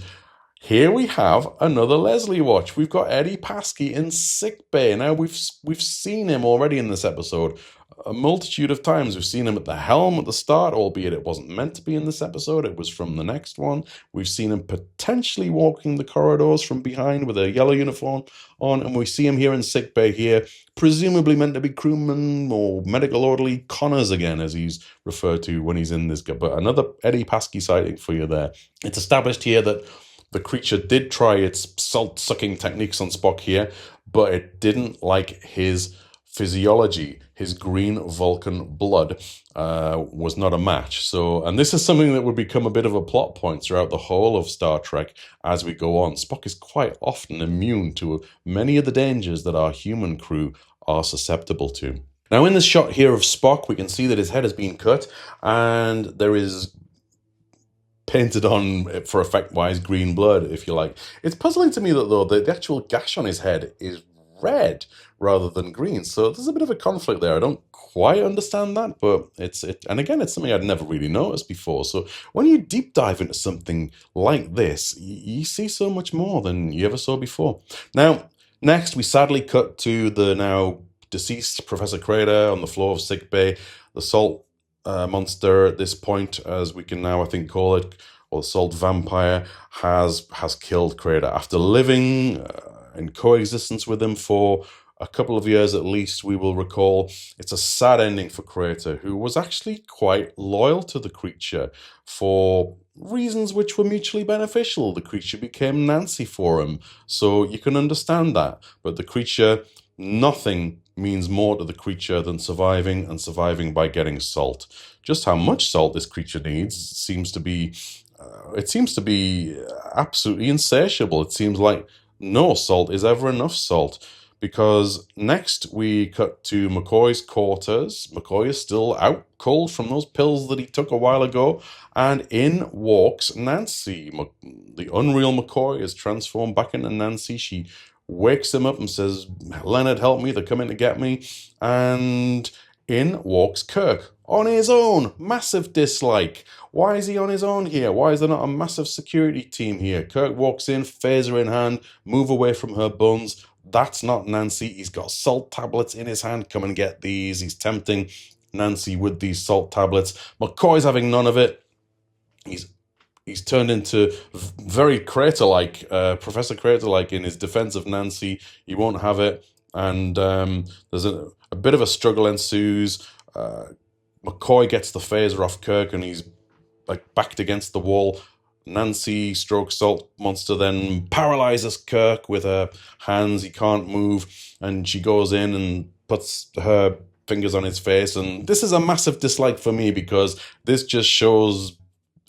here we have another Leslie watch. We've got Eddie Paskey in sickbay. Now, we've seen him already in this episode a multitude of times. We've seen him at the helm at the start, albeit it wasn't meant to be in this episode. It was from the next one. We've seen him potentially walking the corridors from behind with a yellow uniform on, and we see him here in sickbay here, presumably meant to be crewman or medical orderly Connors again, as he's referred to when he's in this. But another Eddie Paskey sighting for you there. It's established here that the creature did try its salt-sucking techniques on Spock here, but it didn't like his physiology. His green Vulcan blood was not a match. So, and this is something that would become a bit of a plot point throughout the whole of Star Trek as we go on. Spock is quite often immune to many of the dangers that our human crew are susceptible to. Now, in this shot here of Spock, we can see that his head has been cut, and there is painted on, for effect-wise, green blood, if you like. It's puzzling to me that, though, the actual gash on his head is red rather than green. So there's a bit of a conflict there. I don't quite understand that, but and again, it's something I'd never really noticed before. So when you deep dive into something like this, you see so much more than you ever saw before. Now, next, we sadly cut to the now deceased Professor Crater on the floor of sickbay. The salt monster at this point, as we can now I think call it, or the salt vampire, has killed Crater after living in coexistence with him for a couple of years at least. We will recall it's a sad ending for Crater, who was actually quite loyal to the creature for reasons which were mutually beneficial. The creature became Nancy for him, so you can understand that. But the creature, nothing means more to the creature than surviving, and surviving by getting salt. Just how much salt this creature needs seems to be absolutely insatiable. It seems like no salt is ever enough salt. Because next we cut to McCoy's quarters. McCoy is still out cold from those pills that he took a while ago, and in walks Nancy. The unreal McCoy is transformed back into Nancy. She wakes him up and says, "Leonard, help me, they're coming to get me." And in walks Kirk on his own. Massive dislike. Why is he on his own here? Why is there not a massive security team here? Kirk walks in, phaser in hand, move away from her buns. That's not Nancy. He's got salt tablets in his hand. Come and get these. He's tempting Nancy with these salt tablets. McCoy's having none of it. He's turned into very Crater-like, Professor Crater-like in his defense of Nancy. He won't have it. And there's a bit of a struggle ensues. McCoy gets the phaser off Kirk, and he's like backed against the wall. Nancy stroke salt monster then paralyzes Kirk with her hands. He can't move, and she goes in and puts her fingers on his face. And this is a massive dislike for me, because this just shows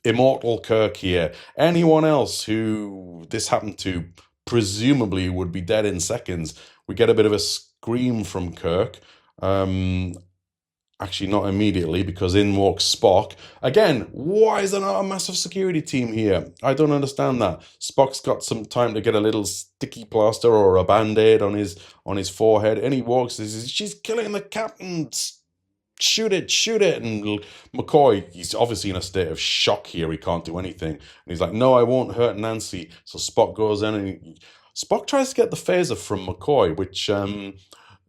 immortal Kirk here. Anyone else who this happened to presumably would be dead in seconds. We get a bit of a scream from Kirk. Actually, not immediately, because in walks Spock. Again, why is there not a massive security team here? I don't understand that. Spock's got some time to get a little sticky plaster or a band-aid on his forehead, and he walks and says, "She's killing the captain. Shoot it." And McCoy, he's obviously in a state of shock here. He can't do anything. And he's like, "No, I won't hurt Nancy." So Spock goes in, and Spock tries to get the phaser from McCoy, which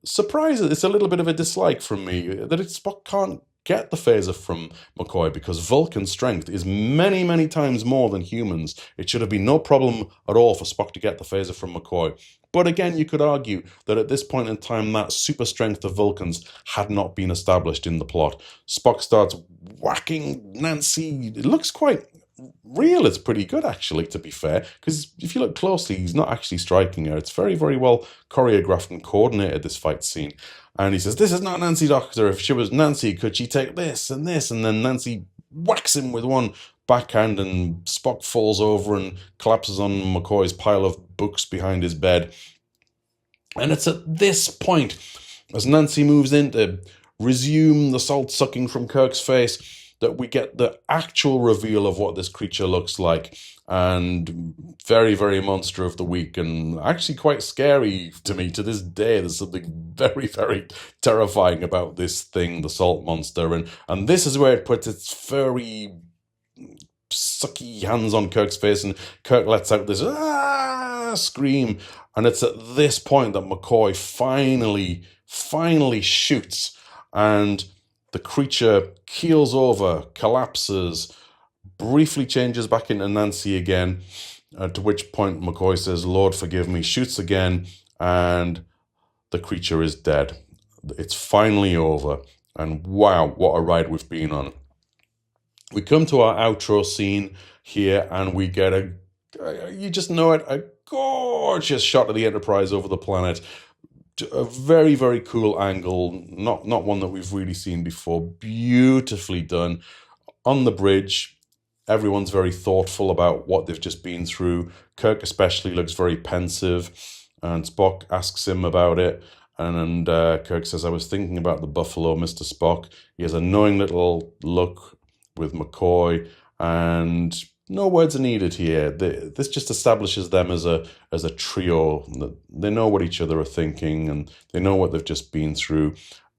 surprises. It's a little bit of a dislike from me that Spock can't get the phaser from McCoy because Vulcan strength is many, many times more than humans. It should have been no problem at all for Spock to get the phaser from McCoy. But again, you could argue that at this point in time, that super strength of Vulcans had not been established in the plot. Spock starts whacking Nancy. It looks quite real. It's pretty good, actually, to be fair, because if you look closely, he's not actually striking her. It's very, very well choreographed and coordinated, this fight scene. And he says, "This is not Nancy, Doctor. If she was Nancy, could she take this and this?" And then Nancy whacks him with one backhand, and Spock falls over and collapses on McCoy's pile of books behind his bed. And it's at this point, as Nancy moves in to resume the salt sucking from Kirk's face, that we get the actual reveal of what this creature looks like. And very, very monster of the week, and actually quite scary to me to this day. There's something very, very terrifying about this thing, the salt monster. And this is where it puts its furry, sucky hands on Kirk's face, and Kirk lets out this scream. And it's at this point that McCoy finally shoots, and the creature keels over, collapses, briefly changes back into Nancy again, to which point McCoy says, "Lord forgive me," shoots again, and the creature is dead. It's finally over, and wow, what a ride we've been on. We come to our outro scene here, and we get you just know it, a gorgeous shot of the Enterprise over the planet. A very, very cool angle, not one that we've really seen before. Beautifully done. On the bridge, everyone's very thoughtful about what they've just been through. Kirk especially looks very pensive, and Spock asks him about it. And Kirk says, "I was thinking about the buffalo, Mr. Spock." He has a knowing little look with McCoy, and no words are needed here. This just establishes them as a trio. They know what each other are thinking, and they know what they've just been through.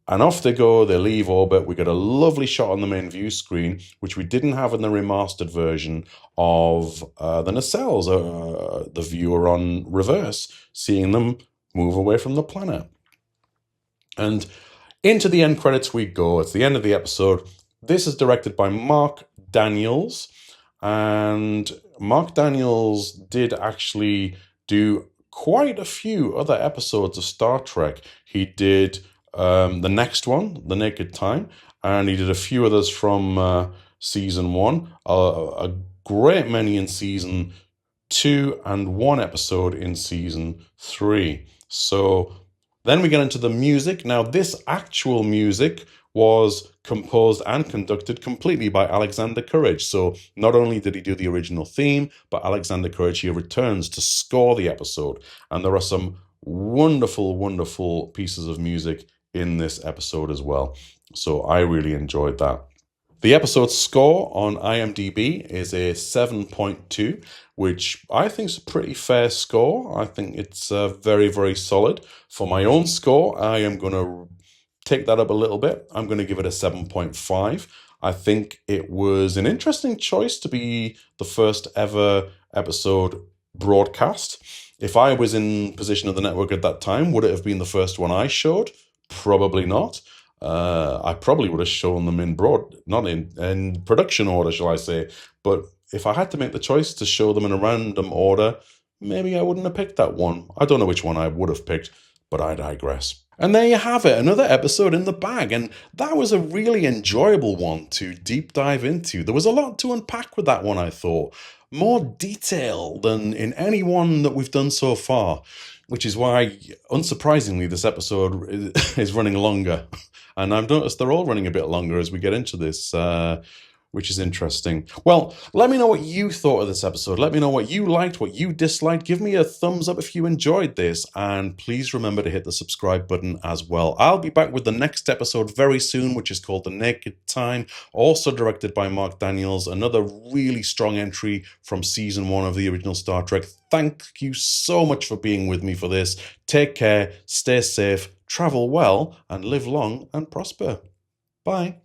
And off they go, they leave orbit. We get a lovely shot on the main view screen, which we didn't have in the remastered version of the nacelles. The viewer on reverse, seeing them move away from the planet. And into the end credits we go. It's the end of the episode. This is directed by Mark Daniels. And Mark Daniels did actually do quite a few other episodes of Star Trek. He did the next one, The Naked Time, and he did a few others from season 1, a great many in season 2, and one episode in season 3. So then we get into the music. Now, this actual music was composed and conducted completely by Alexander Courage. So not only did he do the original theme, but Alexander Courage here returns to score the episode. And there are some wonderful, wonderful pieces of music in this episode as well. So I really enjoyed that. The episode score on IMDb is a 7.2, which I think is a pretty fair score. I think it's very, very solid. For my own score, I am going to take that up a little bit. I'm going to give it a 7.5. I think it was an interesting choice to be the first ever episode broadcast. If I was in position of the network at that time, would it have been the first one I showed? Probably not. I probably would have shown them not in production order, shall I say. But if I had to make the choice to show them in a random order, maybe I wouldn't have picked that one. I don't know which one I would have picked, but I digress. And there you have it, another episode in the bag, and that was a really enjoyable one to deep dive into. There was a lot to unpack with that one, I thought. More detail than in any one that we've done so far, which is why, unsurprisingly, this episode is running longer. And I've noticed they're all running a bit longer as we get into this, which is interesting. Well, let me know what you thought of this episode. Let me know what you liked, what you disliked. Give me a thumbs up if you enjoyed this. And please remember to hit the subscribe button as well. I'll be back with the next episode very soon, which is called The Naked Time, also directed by Mark Daniels. Another really strong entry from season 1 of the original Star Trek. Thank you so much for being with me for this. Take care, stay safe, travel well, and live long and prosper. Bye.